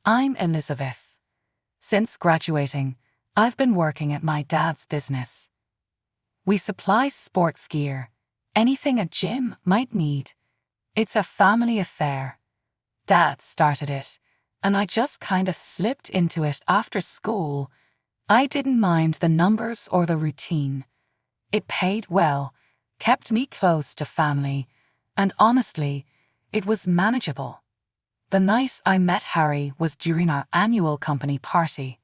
I'm Elizabeth. Since graduating, I've been working at my dad's business. We supply sports gear, anything a gym might need. It's a family affair. Dad started it, and I just kind of slipped into it after school. I didn't mind the numbers or the routine. It paid well, kept me close to family, and honestly, it was manageable. The night I met Harry was during our annual company party.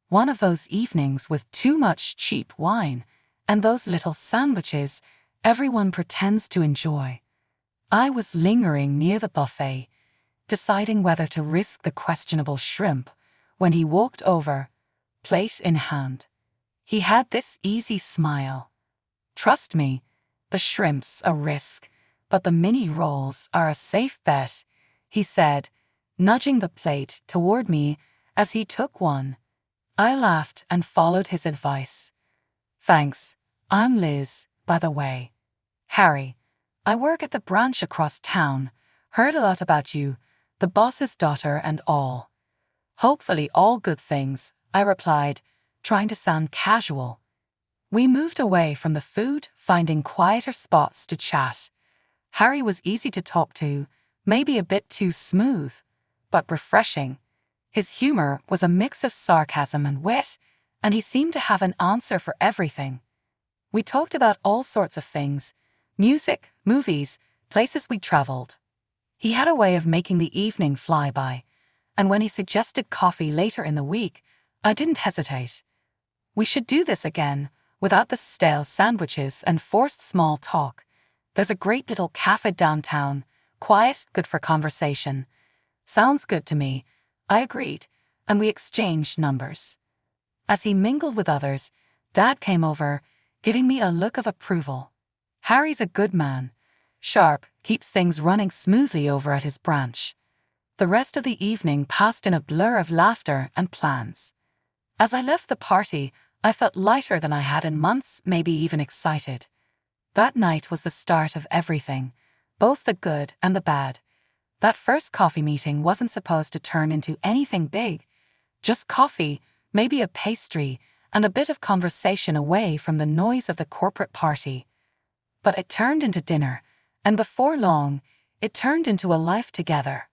One of those evenings with too much cheap wine and those little sandwiches everyone pretends to enjoy. I was lingering near the buffet, deciding whether to risk the questionable shrimp, when he walked over, plate in hand. He had this easy smile. "Trust me, the shrimp's a risk, but the mini rolls are a safe bet," he said, nudging the plate toward me as he took one. I laughed and followed his advice. "Thanks, I'm Liz, by the way. Harry, I work at the branch across town. Heard a lot about you, the boss's daughter and all." "Hopefully all good things," I replied, trying to sound casual. We moved away from the food, finding quieter spots to chat. Harry was easy to talk to, maybe a bit too smooth, but refreshing. His humor was a mix of sarcasm and wit, and he seemed to have an answer for everything. We talked about all sorts of things: music, movies, places we traveled. He had a way of making the evening fly by, and when he suggested coffee later in the week, I didn't hesitate. We should do this again, without the stale sandwiches and forced small talk. There's a great little cafe downtown, quiet, good for conversation. "Sounds good to me," I agreed, and we exchanged numbers. As he mingled with others, Dad came over, giving me a look of approval. Harry's a good man. Sharp, keeps things running smoothly over at his branch. The rest of the evening passed in a blur of laughter and plans. As I left the party, I felt lighter than I had in months, maybe even excited. That night was the start of everything, both the good and the bad. That first coffee meeting wasn't supposed to turn into anything big. Just coffee, maybe a pastry, and a bit of conversation away from the noise of the corporate party. But it turned into dinner, and before long, it turned into a life together.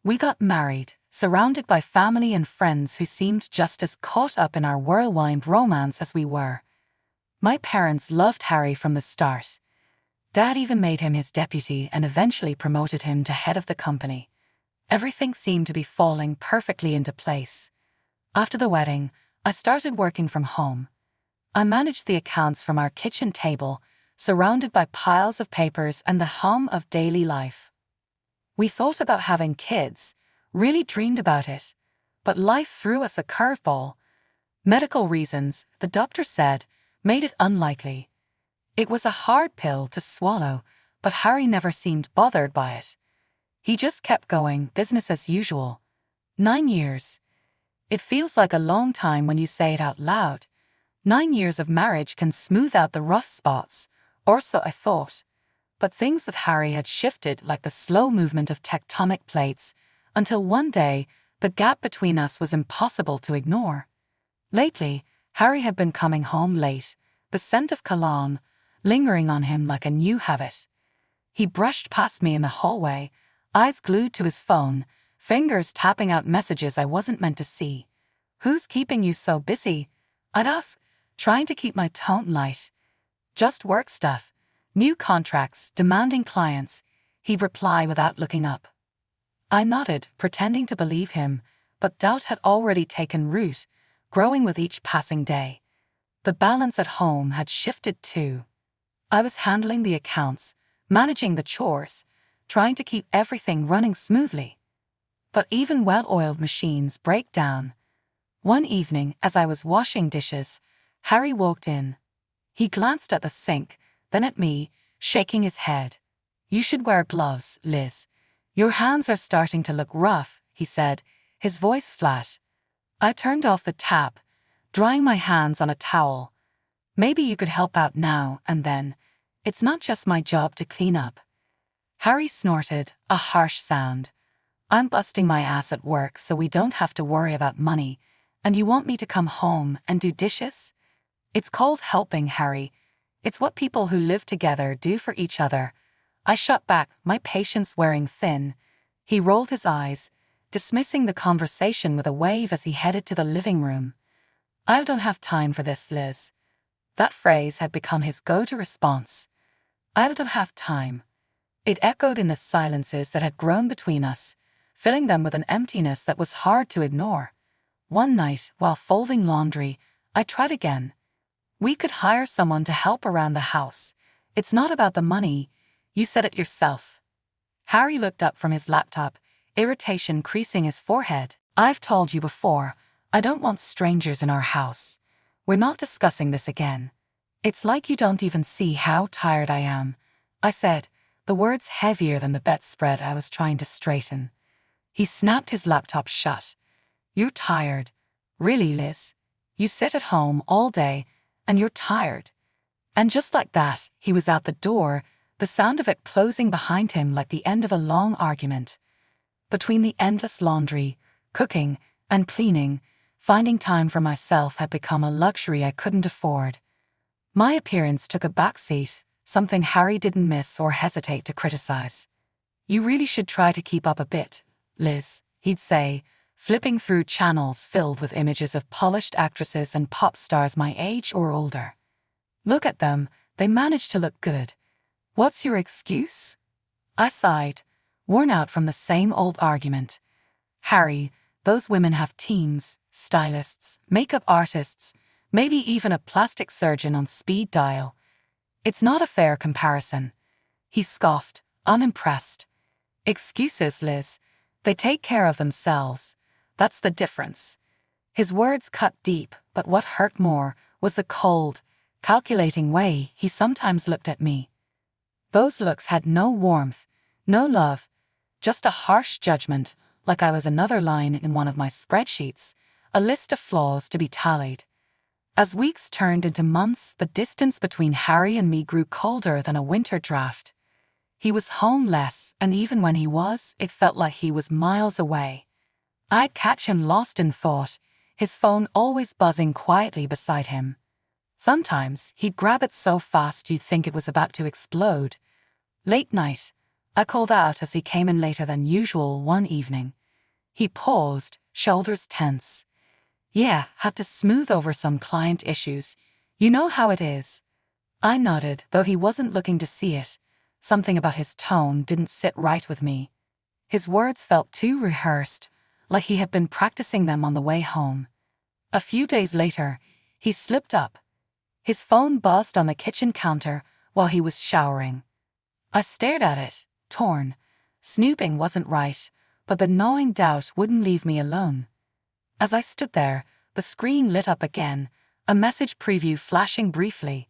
We got married, surrounded by family and friends who seemed just as caught up in our whirlwind romance as we were. My parents loved Harry from the start. Dad even made him his deputy and eventually promoted him to head of the company. Everything seemed to be falling perfectly into place. After the wedding, I started working from home. I managed the accounts from our kitchen table, surrounded by piles of papers and the hum of daily life. We thought about having kids, really dreamed about it, but life threw us a curveball. Medical reasons, the doctor said, made it unlikely. It was a hard pill to swallow, but Harry never seemed bothered by it. He just kept going, business as usual. 9 years. It feels like a long time when you say it out loud. 9 years of marriage can smooth out the rough spots, or so I thought. But things with Harry had shifted like the slow movement of tectonic plates, until one day, the gap between us was impossible to ignore. Lately, Harry had been coming home late, the scent of cologne lingering on him like a new habit. He brushed past me in the hallway, eyes glued to his phone, fingers tapping out messages I wasn't meant to see. "Who's keeping you so busy?" I'd ask, trying to keep my tone light. "Just work stuff. New contracts, demanding clients," he'd reply without looking up. I nodded, pretending to believe him, but doubt had already taken root, growing with each passing day. The balance at home had shifted too. I was handling the accounts, managing the chores, trying to keep everything running smoothly. But even well-oiled machines break down. One evening, as I was washing dishes, Harry walked in. He glanced at the sink, then at me, shaking his head. "You should wear gloves, Liz. Your hands are starting to look rough," he said, his voice flat. I turned off the tap, drying my hands on a towel. "Maybe you could help out now and then. It's not just my job to clean up." Harry snorted, a harsh sound. I'm busting my ass at work so we don't have to worry about money, and you want me to come home and do dishes? It's called helping, Harry. It's what people who live together do for each other. I shot back, my patience wearing thin. He rolled his eyes, dismissing the conversation with a wave as he headed to the living room. I don't have time for this, Liz. That phrase had become his go-to response. I don't have time. It echoed in the silences that had grown between us, filling them with an emptiness that was hard to ignore. One night, while folding laundry, I tried again. We could hire someone to help around the house. It's not about the money. You said it yourself. Harry looked up from his laptop, irritation creasing his forehead. I've told you before, I don't want strangers in our house. We're not discussing this again. It's like you don't even see how tired I am, I said, the words heavier than the bedspread I was trying to straighten. He snapped his laptop shut. You're tired. Really, Liz? You sit at home all day, and you're tired. And just like that, he was out the door, the sound of it closing behind him like the end of a long argument. Between the endless laundry, cooking, and cleaning, finding time for myself had become a luxury I couldn't afford. My appearance took a backseat, something Harry didn't miss or hesitate to criticize. You really should try to keep up a bit, Liz, he'd say, flipping through channels filled with images of polished actresses and pop stars my age or older. Look at them, they manage to look good. What's your excuse? I sighed, worn out from the same old argument. Harry, those women have teams, stylists, makeup artists, maybe even a plastic surgeon on speed dial. It's not a fair comparison. He scoffed, unimpressed. Excuses, Liz. They take care of themselves. That's the difference. His words cut deep, but what hurt more was the cold, calculating way he sometimes looked at me. Those looks had no warmth, no love, just a harsh judgment, like I was another line in one of my spreadsheets, a list of flaws to be tallied. As weeks turned into months, the distance between Harry and me grew colder than a winter draft. He was home less, and even when he was, it felt like he was miles away. I'd catch him lost in thought, his phone always buzzing quietly beside him. Sometimes he'd grab it so fast you'd think it was about to explode. Late night, I called out as he came in later than usual one evening. He paused, shoulders tense. Yeah, had to smooth over some client issues. You know how it is. I nodded, though he wasn't looking to see it. Something about his tone didn't sit right with me. His words felt too rehearsed, like he had been practicing them on the way home. A few days later, he slipped up. His phone buzzed on the kitchen counter while he was showering. I stared at it, torn. Snooping wasn't right, but the gnawing doubt wouldn't leave me alone. As I stood there, the screen lit up again, a message preview flashing briefly.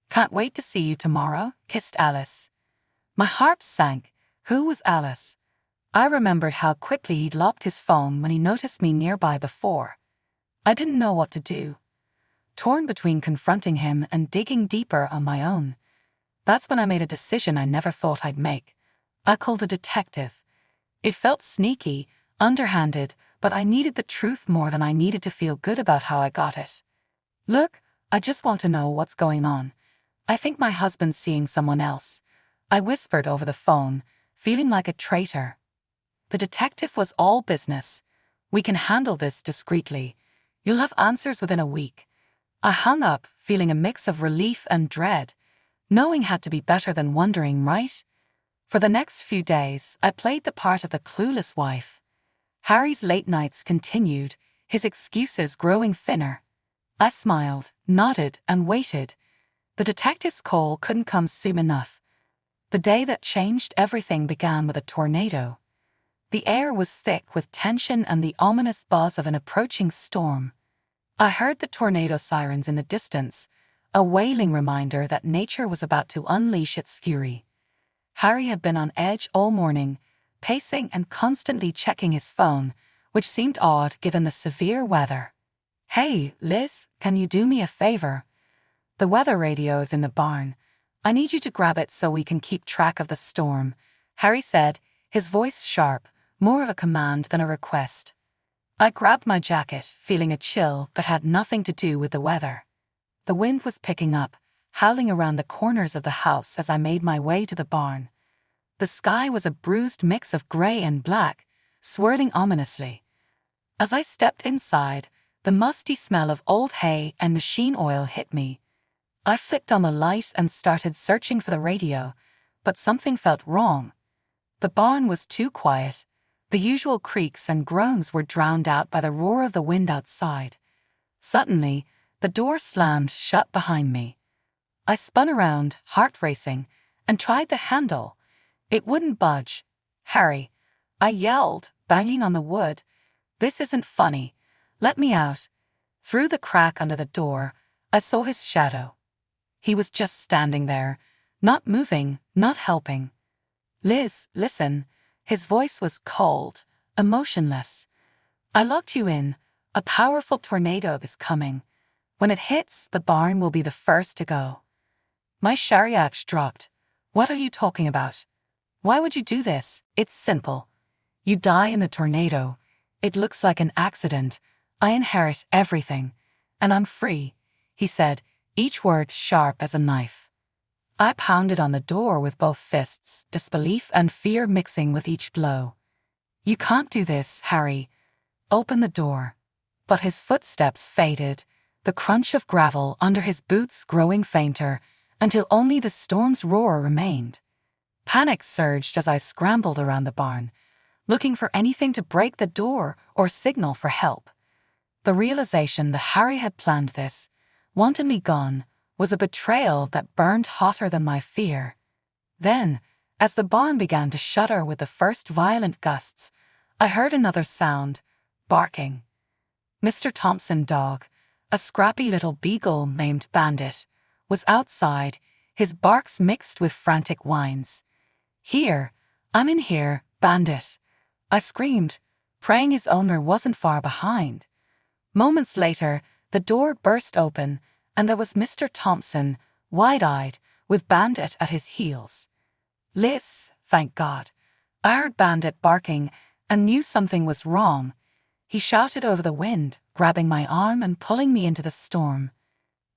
Can't wait to see you tomorrow, kissed Alice. My heart sank. Who was Alice? I remembered how quickly he'd locked his phone when he noticed me nearby before. I didn't know what to do. Torn between confronting him and digging deeper on my own. That's when I made a decision I never thought I'd make. I called a detective. It felt sneaky, underhanded, but I needed the truth more than I needed to feel good about how I got it. Look, I just want to know what's going on. I think my husband's seeing someone else. I whispered over the phone, feeling like a traitor. The detective was all business. We can handle this discreetly. You'll have answers within a week. I hung up, feeling a mix of relief and dread. Knowing had to be better than wondering, right? For the next few days, I played the part of the clueless wife. Harry's late nights continued, his excuses growing thinner. I smiled, nodded, and waited. The detective's call couldn't come soon enough. The day that changed everything began with a tornado. The air was thick with tension and the ominous buzz of an approaching storm. I heard the tornado sirens in the distance, a wailing reminder that nature was about to unleash its fury. Harry had been on edge all morning, pacing and constantly checking his phone, which seemed odd given the severe weather. Hey, Liz, can you do me a favor? The weather radio's in the barn. I need you to grab it so we can keep track of the storm, Harry said, his voice sharp, more of a command than a request. I grabbed my jacket, feeling a chill that had nothing to do with the weather. The wind was picking up, howling around the corners of the house as I made my way to the barn. The sky was a bruised mix of gray and black, swirling ominously. As I stepped inside, the musty smell of old hay and machine oil hit me. I flicked on the light and started searching for the radio, but something felt wrong. The barn was too quiet. The usual creaks and groans were drowned out by the roar of the wind outside. Suddenly, the door slammed shut behind me. I spun around, heart racing, and tried the handle. It wouldn't budge. "Harry," I yelled, banging on the wood. "This isn't funny. Let me out." Through the crack under the door, I saw his shadow. He was just standing there, not moving, not helping. "Liz, listen." His voice was cold, emotionless. "I locked you in. A powerful tornado is coming. When it hits, the barn will be the first to go." My shariach dropped. "What are you talking about? Why would you do this?" "It's simple. You die in the tornado. It looks like an accident. I inherit everything. And I'm free," he said, each word sharp as a knife. I pounded on the door with both fists, disbelief and fear mixing with each blow. "You can't do this, Harry. Open the door." But his footsteps faded, the crunch of gravel under his boots growing fainter, until only the storm's roar remained. Panic surged as I scrambled around the barn, looking for anything to break the door or signal for help. The realization that Harry had planned this, wanted me gone, was a betrayal that burned hotter than my fear. Then, as the barn began to shudder with the first violent gusts, I heard another sound: barking. Mr. Thompson's dog, a scrappy little beagle named Bandit, was outside, his barks mixed with frantic whines. "Here, I'm in here, Bandit," I screamed, praying his owner wasn't far behind. Moments later, the door burst open, and there was Mr. Thompson, wide-eyed, with Bandit at his heels. "Liz, thank God." I heard Bandit barking and knew something was wrong. He shouted over the wind, grabbing my arm and pulling me into the storm.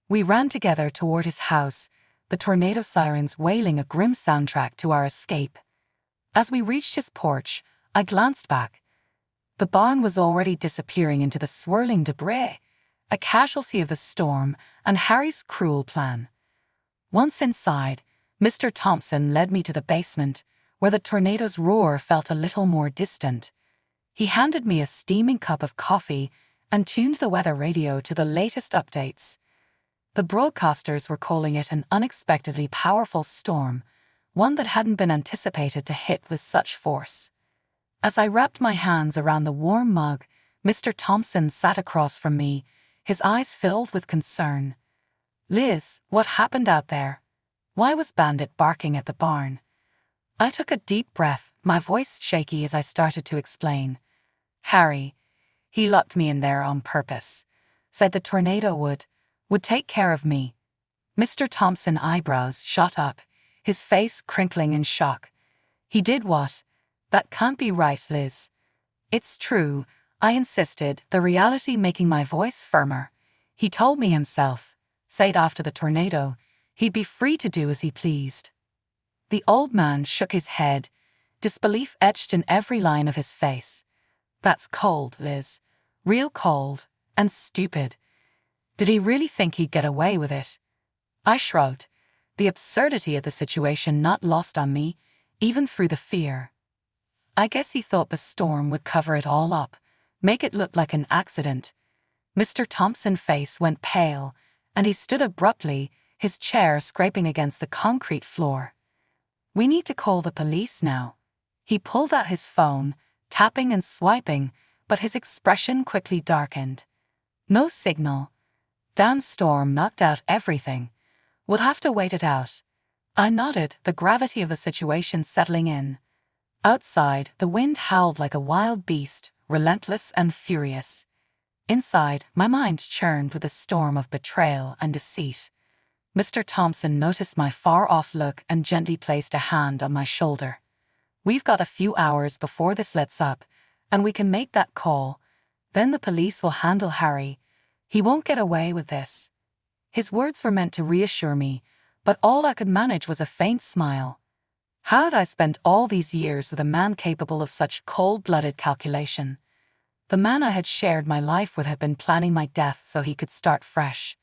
We ran together toward his house, the tornado sirens wailing a grim soundtrack to our escape. As we reached his porch, I glanced back. The barn was already disappearing into the swirling debris, a casualty of the storm and Harry's cruel plan. Once inside, Mr. Thompson led me to the basement, where the tornado's roar felt a little more distant. He handed me a steaming cup of coffee and tuned the weather radio to the latest updates. The broadcasters were calling it an unexpectedly powerful storm, one that hadn't been anticipated to hit with such force. As I wrapped my hands around the warm mug, Mr. Thompson sat across from me, his eyes filled with concern. "Liz, what happened out there? Why was Bandit barking at the barn?" I took a deep breath, my voice shaky as I started to explain. "Harry, he locked me in there on purpose. Said the tornado would take care of me." Mr. Thompson's eyebrows shot up, his face crinkling in shock. "He did what? That can't be right, Liz." "It's true," I insisted, the reality making my voice firmer. "He told me himself. Said after the tornado, he'd be free to do as he pleased." The old man shook his head, disbelief etched in every line of his face. "That's cold, Liz. Real cold, and stupid. Did he really think he'd get away with it?" I shrugged, the absurdity of the situation not lost on me, even through the fear. "I guess he thought the storm would cover it all up, make it look like an accident." Mr. Thompson's face went pale, and he stood abruptly, his chair scraping against the concrete floor. "We need to call the police now." He pulled out his phone, tapping and swiping, but his expression quickly darkened. "No signal. Damn storm knocked out everything. We'll have to wait it out." I nodded, the gravity of the situation settling in. Outside, the wind howled like a wild beast, relentless and furious. Inside, my mind churned with a storm of betrayal and deceit. Mr. Thompson noticed my far-off look and gently placed a hand on my shoulder. We've got a few hours before this lets up, and we can make that call. Then the police will handle Harry. He won't get away with this." His words were meant to reassure me, but all I could manage was a faint smile. How had I spent all these years with a man capable of such cold-blooded calculation? The man I had shared my life with had been planning my death so he could start fresh.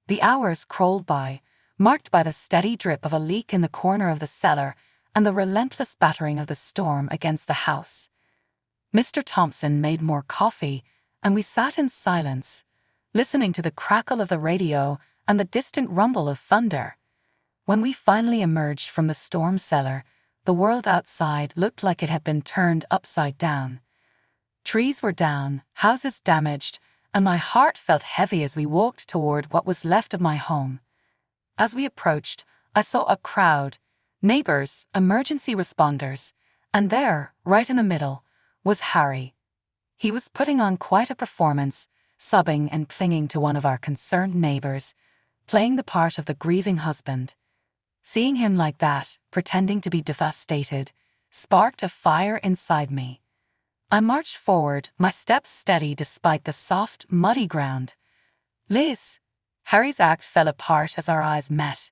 The hours crawled by, marked by the steady drip of a leak in the corner of the cellar and the relentless battering of the storm against the house. Mr. Thompson made more coffee, and we sat in silence, listening to the crackle of the radio and the distant rumble of thunder. When we finally emerged from the storm cellar, the world outside looked like it had been turned upside down. Trees were down, houses damaged, and my heart felt heavy as we walked toward what was left of my home. As we approached, I saw a crowd, neighbors, emergency responders, and there, right in the middle, was Harry. He was putting on quite a performance, sobbing and clinging to one of our concerned neighbors, playing the part of the grieving husband. Seeing him like that, pretending to be devastated, sparked a fire inside me. I marched forward, my steps steady despite the soft, muddy ground. "Liz!" Harry's act fell apart as our eyes met.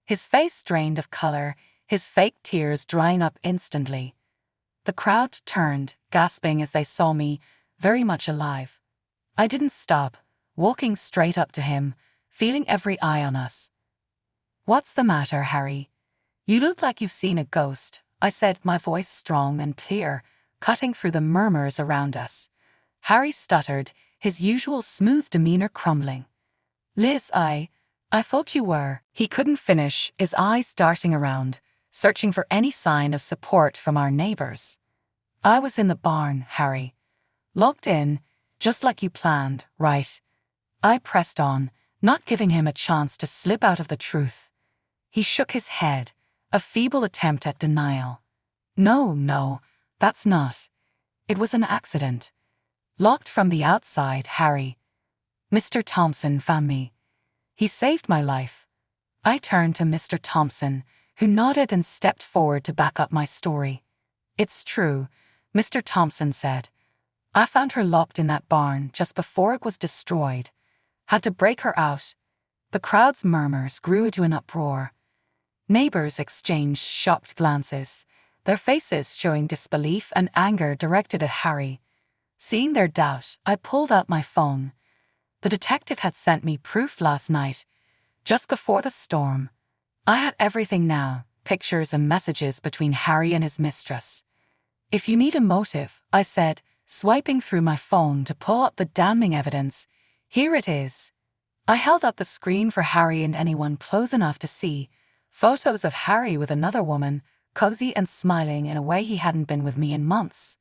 His face drained of color, his fake tears drying up instantly. The crowd turned, gasping as they saw me, very much alive. I didn't stop, walking straight up to him, feeling every eye on us. "What's the matter, Harry? You look like you've seen a ghost," I said, my voice strong and clear, cutting through the murmurs around us. Harry stuttered, his usual smooth demeanor crumbling. "Liz, I thought you were." He couldn't finish, his eyes darting around, searching for any sign of support from our neighbors. "I was in the barn, Harry. Locked in, just like you planned, right?" I pressed on, not giving him a chance to slip out of the truth. He shook his head, a feeble attempt at denial. No, that's not. It was an accident. Locked from the outside, Harry. Mr. Thompson found me. He saved my life." I turned to Mr. Thompson, who nodded and stepped forward to back up my story. "It's true," Mr. Thompson said. "I found her locked in that barn just before it was destroyed. Had to break her out." The crowd's murmurs grew to an uproar. Neighbors exchanged shocked glances, their faces showing disbelief and anger directed at Harry. Seeing their doubt, I pulled out my phone. The detective had sent me proof last night, just before the storm. I had everything now, pictures and messages between Harry and his mistress. "If you need a motive," I said, swiping through my phone to pull up the damning evidence, "here it is." I held up the screen for Harry and anyone close enough to see. Photos of Harry with another woman, cozy and smiling in a way he hadn't been with me in months.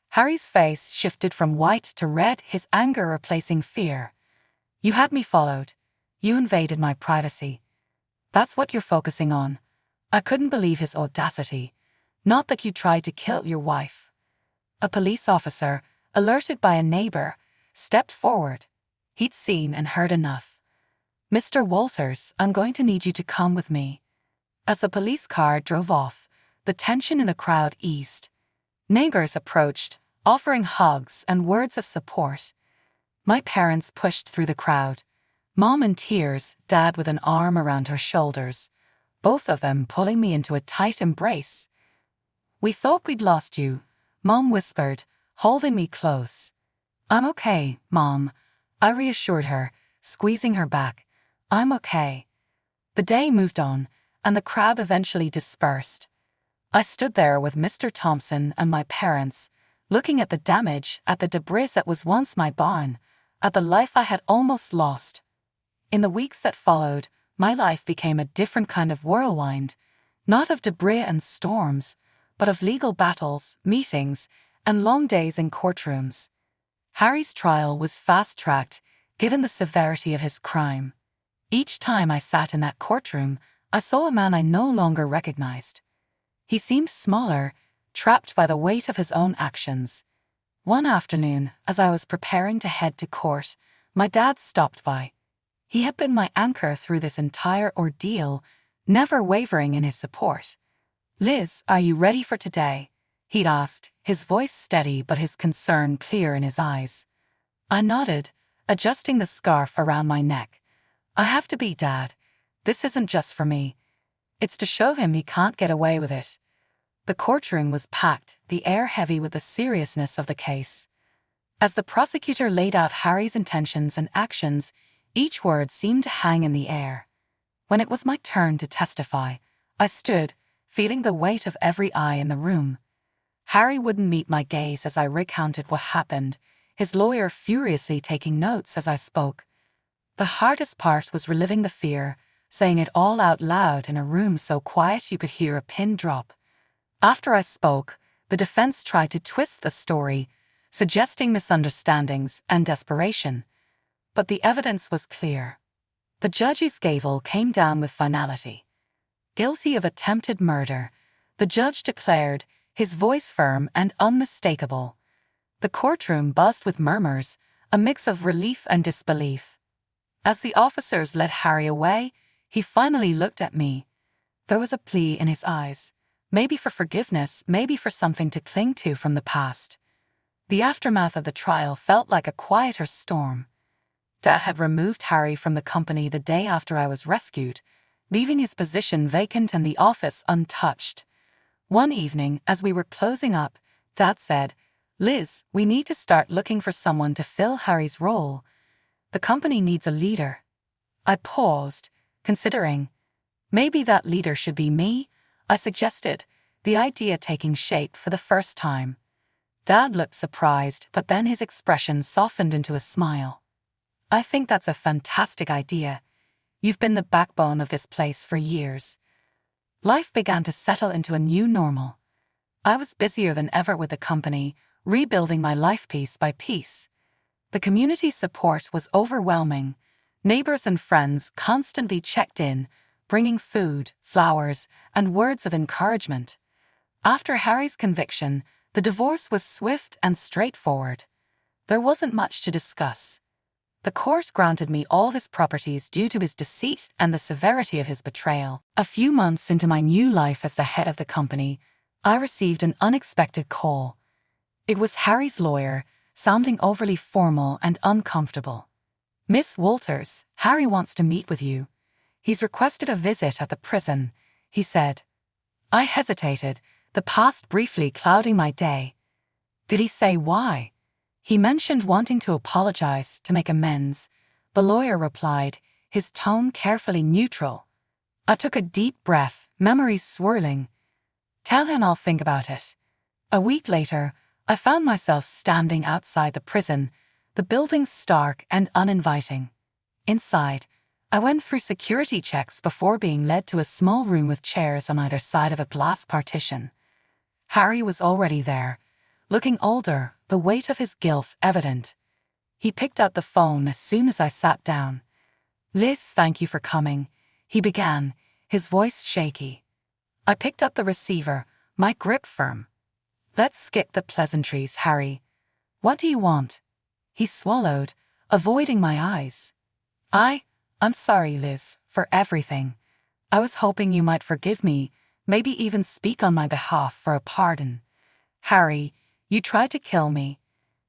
Harry's face shifted from white to red, his anger replacing fear. "You had me followed. You invaded my privacy. That's what you're focusing on." I couldn't believe his audacity. "Not that you tried to kill your wife." A police officer, alerted by a neighbor, stepped forward. He'd seen and heard enough. "Mr. Walters, I'm going to need you to come with me." As the police car drove off, the tension in the crowd eased. Neighbors approached, offering hugs and words of support. My parents pushed through the crowd, Mom in tears, Dad with an arm around her shoulders, both of them pulling me into a tight embrace. "We thought we'd lost you," Mom whispered, holding me close. "I'm okay, Mom," I reassured her, squeezing her back. "I'm okay." The day moved on, and the crowd eventually dispersed. I stood there with Mr. Thompson and my parents, looking at the damage, at the debris that was once my barn, at the life I had almost lost. In the weeks that followed, my life became a different kind of whirlwind, not of debris and storms, but of legal battles, meetings, and long days in courtrooms. Harry's trial was fast-tracked, given the severity of his crime. Each time I sat in that courtroom, I saw a man I no longer recognized. He seemed smaller, trapped by the weight of his own actions. One afternoon, as I was preparing to head to court, my dad stopped by. He had been my anchor through this entire ordeal, never wavering in his support. "Liz, are you ready for today?" he'd asked, his voice steady but his concern clear in his eyes. I nodded, adjusting the scarf around my neck. "I have to be, Dad. This isn't just for me. It's to show him he can't get away with it." The courtroom was packed, the air heavy with the seriousness of the case. As the prosecutor laid out Harry's intentions and actions, each word seemed to hang in the air. When it was my turn to testify, I stood, feeling the weight of every eye in the room. Harry wouldn't meet my gaze as I recounted what happened, his lawyer furiously taking notes as I spoke. The hardest part was reliving the fear, saying it all out loud in a room so quiet you could hear a pin drop. After I spoke, the defense tried to twist the story, suggesting misunderstandings and desperation. But the evidence was clear. The judge's gavel came down with finality. Guilty of attempted murder, the judge declared, his voice firm and unmistakable. The courtroom buzzed with murmurs, a mix of relief and disbelief. As the officers led Harry away, he finally looked at me. There was a plea in his eyes, maybe for forgiveness, maybe for something to cling to from the past. The aftermath of the trial felt like a quieter storm. Dad had removed Harry from the company the day after I was rescued, leaving his position vacant and the office untouched. One evening, as we were closing up, Dad said, "Liz, we need to start looking for someone to fill Harry's role. The company needs a leader." I paused, considering. "Maybe that leader should be me," I suggested, the idea taking shape for the first time. Dad looked surprised, but then his expression softened into a smile. "I think that's a fantastic idea. You've been the backbone of this place for years." Life began to settle into a new normal. I was busier than ever with the company, rebuilding my life piece by piece. The community support was overwhelming. Neighbors and friends constantly checked in, bringing food, flowers, and words of encouragement. After Harry's conviction, the divorce was swift and straightforward. There wasn't much to discuss. The court granted me all his properties due to his deceit and the severity of his betrayal. A few months into my new life as the head of the company, I received an unexpected call. It was Harry's lawyer, sounding overly formal and uncomfortable. "Miss Walters, Harry wants to meet with you. He's requested a visit at the prison," he said. I hesitated, the past briefly clouding my day. "Did he say why?" "He mentioned wanting to apologize, to make amends," the lawyer replied, his tone carefully neutral. I took a deep breath, memories swirling. "Tell him I'll think about it." A week later, I found myself standing outside the prison, the building stark and uninviting. Inside, I went through security checks before being led to a small room with chairs on either side of a glass partition. Harry was already there, looking older, the weight of his guilt evident. He picked up the phone as soon as I sat down. "Liz, thank you for coming," he began, his voice shaky. I picked up the receiver, my grip firm. "Let's skip the pleasantries, Harry. What do you want?" He swallowed, avoiding my eyes. I'm sorry, Liz, for everything. I was hoping you might forgive me, maybe even speak on my behalf for a pardon. Harry, you tried to kill me.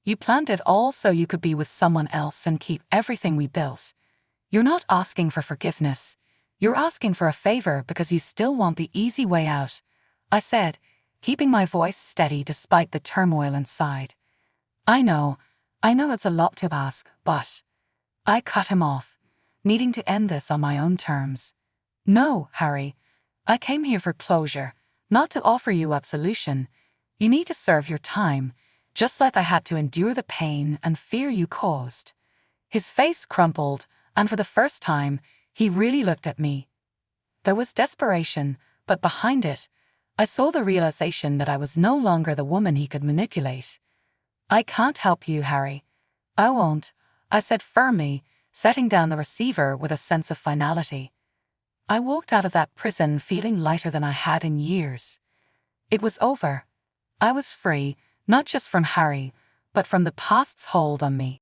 You planned it all so you could be with someone else and keep everything we built. You're not asking for forgiveness. You're asking for a favor because you still want the easy way out," I said, keeping my voice steady despite the turmoil inside. I know it's a lot to ask, but..." I cut him off, needing to end this on my own terms. "No, Harry. I came here for closure, not to offer you absolution. You need to serve your time, just like I had to endure the pain and fear you caused." His face crumpled, and for the first time, he really looked at me. There was desperation, but behind it, I saw the realization that I was no longer the woman he could manipulate. "I can't help you, Harry. I won't," I said firmly, setting down the receiver with a sense of finality. I walked out of that prison feeling lighter than I had in years. It was over. I was free, not just from Harry, but from the past's hold on me.